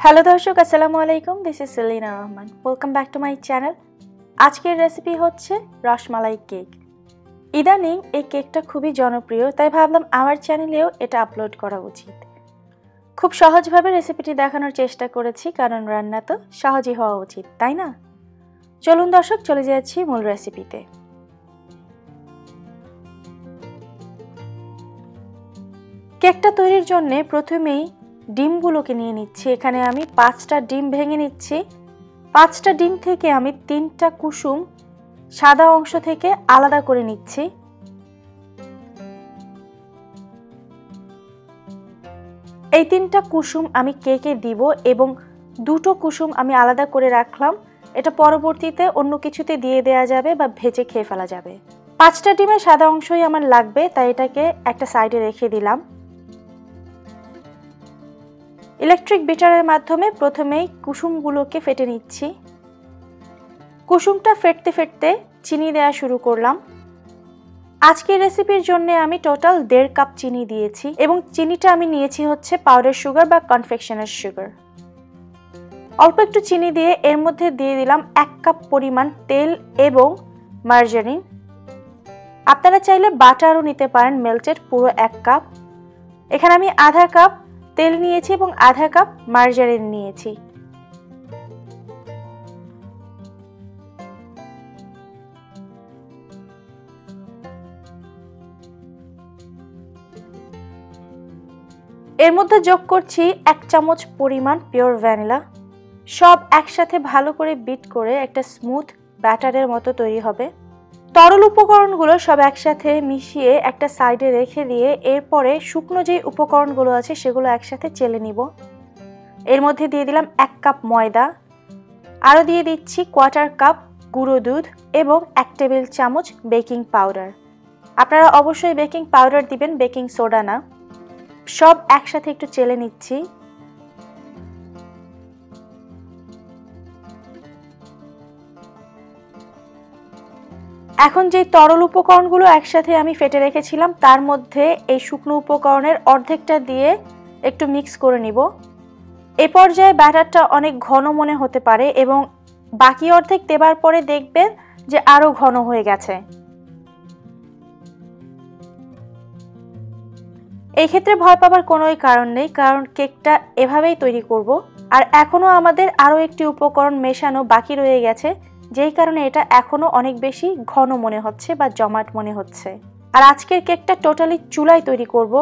Hello দর্শক, আসসালামু আলাইকুম। This is Selina Rahman. Welcome back to my channel. আজকের রেসিপি হচ্ছে রসমালাই কেক। ইদানিং এই কেকটা খুবই জনপ্রিয়, তাই ভাবলাম আমার চ্যানেলেও এটা আপলোড করা উচিত। খুব সহজভাবে রেসিপিটি দেখানোর চেষ্টা করেছি, কারণ রান্না তো সহজই হওয়া উচিত, তাই না? চলুন দর্শক, চলে যাচ্ছি মূল রেসিপিতে। কেকটা তৈরির জন্য প্রথমেই ডিমগুলোকে নিয়ে নিচ্ছি। এখানে আমি 5টা ডিম ভেঙে নিচ্ছি। 5টা ডিম থেকে আমি 3টা কুসুম সাদা অংশ থেকে আলাদা করে নিচ্ছি। এই 3টা কুসুম আমি কেকে দিব এবং 2টো কুসুম আমি আলাদা করে রাখলাম। এটা পরবর্তীতে অন্য কিছুতে দিয়ে দেওয়া যাবে বা ভেজে খেয়ে ফেলা যাবে। 5টা ডিমের সাদা অংশই আমার লাগবে, তাই এটাকে একটা সাইডে রেখে দিলাম। ইলেকট্রিক বিটারের মাধ্যমে প্রথমেই কুসুমগুলোকে ফেটে নিচ্ছি। কুসুমটা ফেটতে ফেটতে চিনি দেওয়া শুরু করলাম। আজকের রেসিপির জন্য আমি টোটাল 1.5 কাপ চিনি দিয়েছি এবং চিনিটা আমি নিয়েছি হচ্ছে পাউডার সুগার বা কনফেকশনার সুগার। অল্প একটু চিনি দিয়ে এর মধ্যে দিয়ে দিলাম 1 কাপ পরিমাণ তেল এবং মার্জারিন। আপনারা চাইলে বাটারও নিতে পারেন, মেল্টেড, পুরো 1 কাপ। এখানে আমি আধা কাপ তেল নিয়েছি এবং আধা কাপ মার্জারিন নিয়েছি। এর মধ্যে যোগ করছি 1 চামচ পরিমাণ পিওর ভ্যানিলা। সব একসাথে ভালো করে বিট করে একটা স্মুথ ব্যাটারের মতো তৈরি হবে। তরল উপকরণগুলো সব একসাথে মিশিয়ে একটা সাইডে রেখে দিয়ে এরপরে শুকনো যে উপকরণগুলো আছে সেগুলো একসাথে চেলে নিব। এর মধ্যে দিয়ে দিলাম 1 কাপ ময়দা, আরও দিয়ে দিচ্ছি 1/4 কাপ গুঁড়ো দুধ এবং 1 টেবিল চামচ বেকিং পাউডার। আপনারা অবশ্যই বেকিং পাউডার দিবেন, বেকিং সোডা না। সব একসাথে একটু চেলে নিচ্ছি। এখন যে তরল উপকরণগুলো একসাথে আমি ফেটে রেখেছিলাম তার মধ্যে এই শুকনো উপকরণের অর্ধেকটা দিয়ে একটু মিক্স করে নিব। এই পর্যায়ে ব্যাটারটা অনেক ঘন মনে হতে পারে এবং বাকি অর্ধেক দেবার পরে দেখবেন যে আরো ঘন হয়ে গেছে। এই ক্ষেত্রে ভয় পাবার কোনোই কারণ নেই, কারণ কেকটা এভাবেই তৈরি করব। আর এখনো আমাদের আরো একটি উপকরণ মেশানো বাকি রয়ে গেছে, যেই কারণে এটা এখনো অনেক বেশি ঘন মনে হচ্ছে বা জমাট মনে হচ্ছে। আর আজকের কেকটা টোটালি চুলায় তৈরি করব।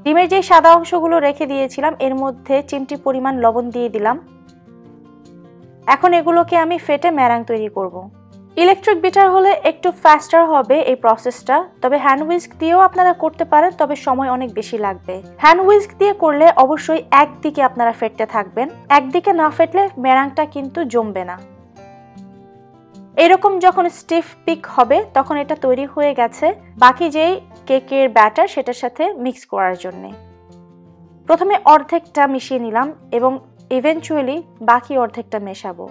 ডিমের যে সাদা অংশগুলো রেখে দিয়েছিলাম এর মধ্যে চিমটি পরিমাণ লবণ দিয়ে দিলাম। এখন এগুলোকে আমি ফেটে ম্যারাং তৈরি করব। ইলেকট্রিক বিটার হলে একটু ফাস্টার হবে এই প্রসেসটা, তবে হ্যান্ড হুইস্ক দিয়েও আপনারা করতে পারেন, তবে সময় অনেক বেশি লাগবে। হ্যান্ড হুইস্ক দিয়ে করলে অবশ্যই একদিকে আপনারা ফেটতে থাকবেন, একদিকে না ফেটলে ম্যারাংটা কিন্তু জমবে না। এরকম যখন স্টিফ পিক হবে তখন এটা তৈরি হয়ে গেছে বাকি যেই কেকের ব্যাটার সেটার সাথে মিক্স করার জন্য। প্রথমে অর্ধেকটা মিশিয়ে নিলাম এবং ইভেনচুয়ালি বাকি অর্ধেকটা মেশাবো।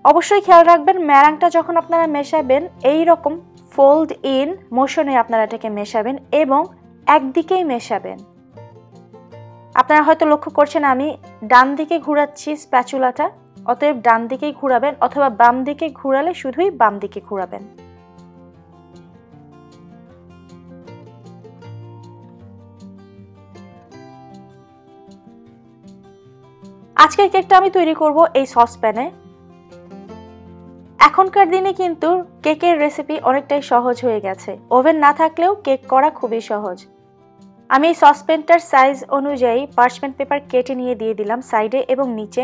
অবশ্যই খেয়াল রাখবেন ম্যারাংটা যখন আপনারা মেশাবেন এই রকম ফোল্ড ইন মোশনে আপনারা এটাকে মেশাবেন এবং একদিকেই মেশাবেন। আপনারা হয়তো লক্ষ্য করছেন আমি ডান দিকে ঘোরাচ্ছি স্প্যাচুলাটা, অতএব ডান দিকেই ঘোরাবেন, অথবা বাম দিকে ঘোরালে শুধুই বাম দিকে ঘোরাবেন। আজকের কেকটা আমি তৈরি করব এই সসপ্যানে। এখনকার দিনে কিন্তু কেকের রেসিপি অনেকটাই সহজ হয়ে গেছে, ওভেন না থাকলেও কেক করা খুবই সহজ। আমি এই সসপ্যানটার সাইজ অনুযায়ী পার্চমেন্ট পেপার কেটে নিয়ে দিয়ে দিলাম সাইডে এবং নিচে।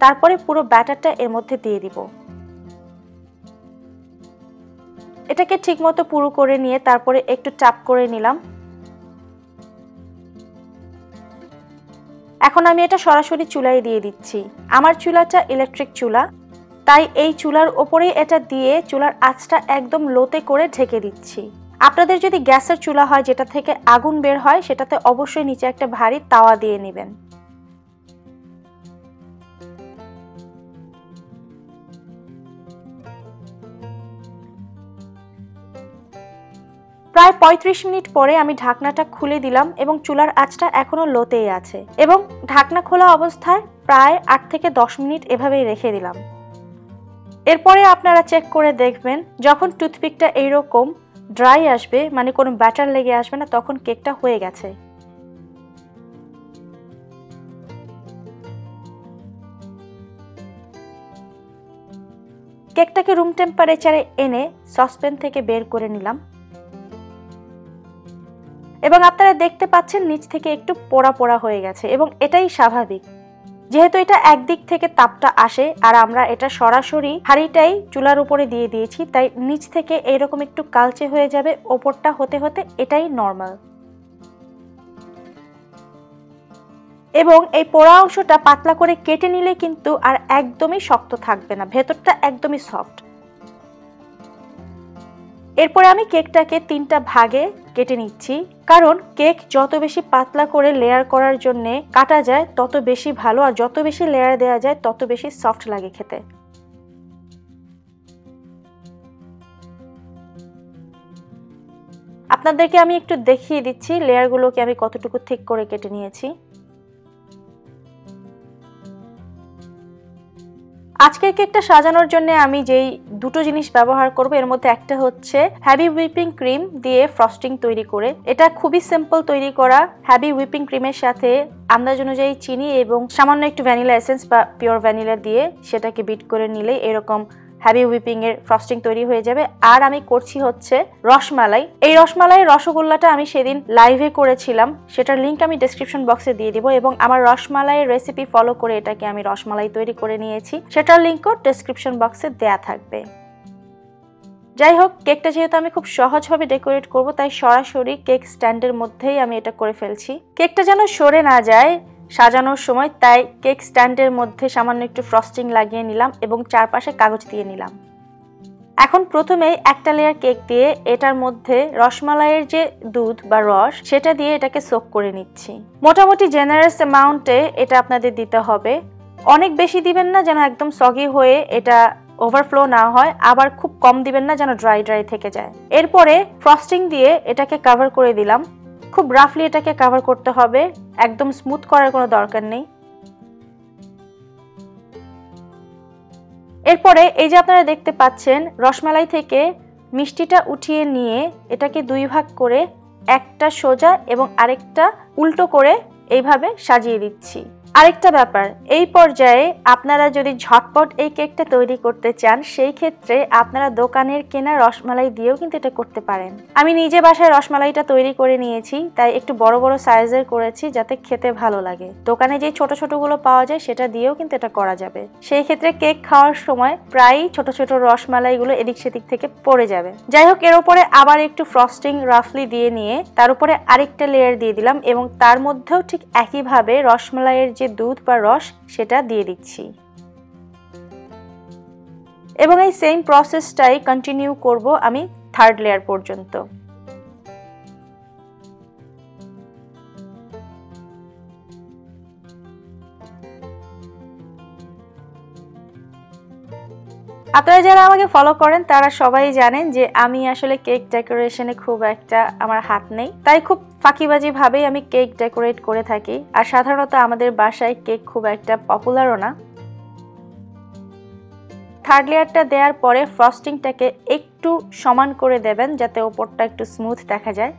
তারপরে পুরো ব্যাটারটা এর মধ্যে দিয়ে দিব। এটাকে ঠিকমতো পুরো করে নিয়ে তারপরে একটু চাপ করে নিলাম। এখন আমি এটা সরাসরি চুলায় দিয়ে দিচ্ছি। আমার চুলাটা ইলেকট্রিক চুলা, তাই এই চুলার ওপরেই এটা দিয়ে চুলার আঁচটা একদম লোতে করে ঢেকে দিচ্ছি। আপনাদের যদি গ্যাসের চুলা হয় যেটা থেকে আগুন বের হয় সেটাতে অবশ্যই নিচে একটা ভারী তাওয়া দিয়ে নেবেন। প্রায় 35 মিনিট পরে আমি ঢাকনাটা খুলে দিলাম এবং চুলার আঁচটা এখনো লোতেই আছে এবং ঢাকনা খোলা অবস্থায় প্রায় 8 থেকে 10 মিনিট এভাবেই রেখে দিলাম। এরপরে আপনারা চেক করে দেখবেন যখন টুথপিকটা এইরকম ড্রাই আসবে, মানে কোনো ব্যাটার লেগে আসবে না, তখন কেকটা হয়ে গেছে। কেকটাকে রুম টেম্পারেচারে এনে সসপ্যান থেকে বের করে নিলাম এবং আপনারা দেখতে পাচ্ছেন নিচ থেকে একটু পোড়া পোড়া হয়ে গেছে এবং এটাই স্বাভাবিক, যেহেতু এটা একদিক থেকে তাপটা আসে আর আমরা এটা সরাসরি হাঁড়িটাই চুলার উপরে দিয়ে দিয়েছি, তাই নিচ থেকে এইরকম একটু কালচে হয়ে যাবে, ওপরটা হতে হতে এটাই নর্মাল। এবং এই পোড়া অংশটা পাতলা করে কেটে নিলে কিন্তু আর একদমই শক্ত থাকবে না, ভেতরটা একদমই সফট। এরপরে আমি কেকটাকে 3টা ভাগে কেটে নিচ্ছি, কারণ কেক যত বেশি পাতলা করে লেয়ার করার জন্য কাটা যায় তত বেশি ভালো, আর যত বেশি লেয়ার দেওয়া যায় তত বেশি সফট লাগে খেতে। আপনাদেরকে আমি একটু দেখিয়ে দিচ্ছি লেয়ারগুলোকে আমি কতটুকু ঠিক করে কেটে নিয়েছি। আজকের কেকটা সাজানোর জন্য আমি যেই দুটো জিনিস ব্যবহার করব, এর মধ্যে একটা হচ্ছে হ্যাভি হুইপিং ক্রিম দিয়ে ফ্রস্টিং তৈরি করে। এটা খুবই সিম্পল তৈরি করা। হ্যাভি হুইপিং ক্রিমের সাথে আন্দাজ অনুযায়ী চিনি এবং সামান্য একটু ভ্যানিলা এসেন্স বা পিওর ভ্যানিলা দিয়ে সেটাকে বিট করে নিলে এরকম হ্যাভি হুইপিং এর ফ্রস্টিং তৈরি হয়ে যাবে। আর আমি করছি হচ্ছে রসমালাই। এই রসমালাইয়ের রসগোল্লাটা আমি সেদিন লাইভে করেছিলাম, সেটার লিংক আমি ডেসক্রিপশন বক্সে দিয়ে দিব এবং আমার রসমালাইয়ের রেসিপি ফলো করে এটাকে আমি রসমালাই তৈরি করে নিয়েছি, সেটার লিংকও ডেসক্রিপশন বক্সে দেয়া থাকবে। যাই হোক, কেকটা যেহেতু আমি খুব সহজভাবে ডেকোরেট করব, তাই সরাসরি কেক স্ট্যান্ডের মধ্যেই আমি এটা করে ফেলছি। কেকটা যেন সরে না যায় সাজানোর সময়, তাই কেক স্ট্যান্ডের মধ্যে সামান্য একটু ফ্রস্টিং লাগিয়ে নিলাম এবং চারপাশে কাগজ দিয়ে নিলাম। এখন প্রথমেই একটা লেয়ার কেক দিয়ে এটার মধ্যে রসমালাইয়ের যে দুধ বা রস সেটা দিয়ে এটাকে সোক করে নিচ্ছি। মোটামুটি জেনারেস অ্যামাউন্টে এটা আপনাদের দিতে হবে, অনেক বেশি দিবেন না যেন একদম সগি হয়ে এটা ওভারফ্লো না হয়, আবার খুব কম দিবেন না যেন ড্রাই ড্রাই থেকে যায়। এরপরে ফ্রস্টিং দিয়ে এটাকে কভার করে দিলাম। খুব রাফলি এটাকে কভার করতে হবে, একদম স্মুথ করার কোনো দরকার নেই। এরপরে এই যে আপনারা দেখতে পাচ্ছেন রসমালাই থেকে মিষ্টিটা উঠিয়ে নিয়ে এটাকে 2 ভাগ করে একটা সোজা এবং আরেকটা উল্টো করে এইভাবে সাজিয়ে দিচ্ছি। আরেকটা ব্যাপার, এই পর্যায়ে আপনারা যদি ঝটপট এই কেকটা তৈরি করতে চান, সেই ক্ষেত্রে আপনারা দোকানের কেনা রসমালাই দিয়েও কিন্তু এটা করতে পারেন। আমি নিজে বাসায় রসমালাইটা তৈরি করে নিয়েছি, তাই একটু বড় বড় সাইজের করেছি যাতে খেতে ভালো লাগে। দোকানে যে ছোট ছোটগুলো পাওয়া যায় সেটা দিয়েও কিন্তু এটা করা যাবে। সেই ক্ষেত্রে কেক খাওয়ার সময় প্রায় ছোট ছোট রসমালাইগুলো এদিক সেদিক থেকে পড়ে যাবে। যাই হোক, এর উপরে আবার একটু ফ্রস্টিং রাফলি দিয়ে নিয়ে তার উপরে আরেকটা লেয়ার দিয়ে দিলাম এবং তার মধ্যেও ঠিক একইভাবে রসমালাইয়ের যে দুধ বা রস সেটা দিয়ে দিচ্ছি এবং এই সেম প্রসেসটাই কন্টিনিউ করব আমি 3rd লেয়ার পর্যন্ত। আপনারা যারা আমাকে ফলো করেন তারা সবাই জানেন যে আমি আসলে কেক ডেকোরেশনে খুব একটা আমার হাত নেই, তাই খুব ফাঁকিবাজি ভাবেই আমি কেক ডেকোরেট করে থাকি। আর সাধারণত আমাদের বাসায় কেক খুব একটা পপুলারও না। 3rd লেয়ারটা দেওয়ার পরে ফ্রস্টিংটাকে একটু সমান করে দেবেন যাতে উপরটা একটু স্মুথ দেখা যায়।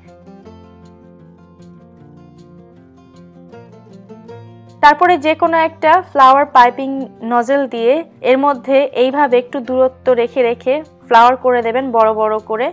তারপরে যে কোনো একটা ফ্লাওয়ার পাইপিং নজেল দিয়ে এর মধ্যে এইভাবে একটু দূরত্ব রেখে রেখে ফ্লাওয়ার করে দেবেন বড় বড় করে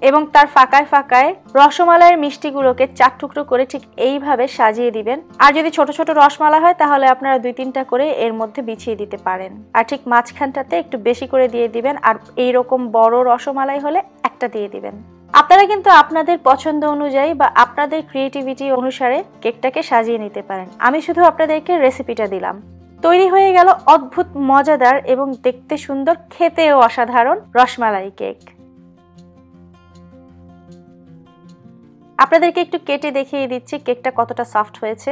এবং তার ফাঁকায় ফাঁকায় রসমালাইয়ের মিষ্টিগুলোকে 4 টুকরো করে ঠিক এইভাবে সাজিয়ে দিবেন। আর যদি ছোট ছোট রসমালাই হয় তাহলে আপনারা 2-3টা করে এর মধ্যে বিছিয়ে দিতে পারেন। আর ঠিক মাঝখানটাতে একটু বেশি করে দিয়ে দিবেন, আর এইরকম বড় রসমালাই হলে একটা দিয়ে দিবেন। আপনারা কিন্তু আপনাদের পছন্দ অনুযায়ী বা আপনাদের ক্রিয়েটিভিটি অনুসারে কেকটাকে সাজিয়ে নিতে পারেন। আমি শুধু আপনাদেরকে রেসিপিটা দিলাম। তৈরি হয়ে গেল অদ্ভুত মজাদার এবং দেখতে সুন্দর, খেতেও অসাধারণ রসমালাই কেক। আপনাদেরকে একটু কেটে দেখিয়ে দিচ্ছি কেকটা কতটা সফট হয়েছে।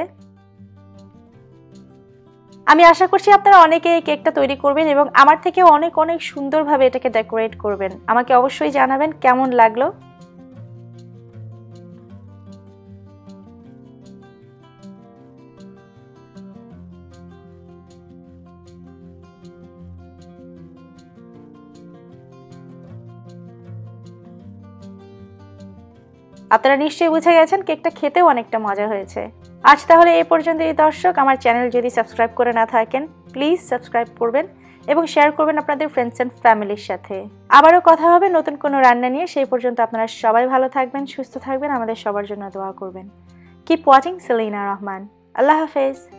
আমি আশা করছি আপনারা অনেকে এই কেকটা তৈরি করবেন এবং আমার থেকে অনেক অনেক সুন্দরভাবে এটাকে ডেকোরেট করবেন। আমাকে অবশ্যই জানাবেন কেমন লাগলো। আপনারা নিশ্চয়ই বুঝে গেছেন কেকটা খেতেও অনেকটা মজা হয়েছে। আজ তাহলে এই পর্যন্তই দর্শক। আমার চ্যানেল যদি সাবস্ক্রাইব করে না থাকেন প্লিজ সাবস্ক্রাইব করবেন এবং শেয়ার করবেন আপনাদের ফ্রেন্ডস এন্ড ফ্যামিলির সাথে। আবারও কথা হবে নতুন কোনো রান্না নিয়ে। সেই পর্যন্ত আপনারা সবাই ভালো থাকবেন, সুস্থ থাকবেন, আমাদের সবার জন্য দোয়া করবেন। Keep watching Selina Rahman. আল্লাহ হাফেজ।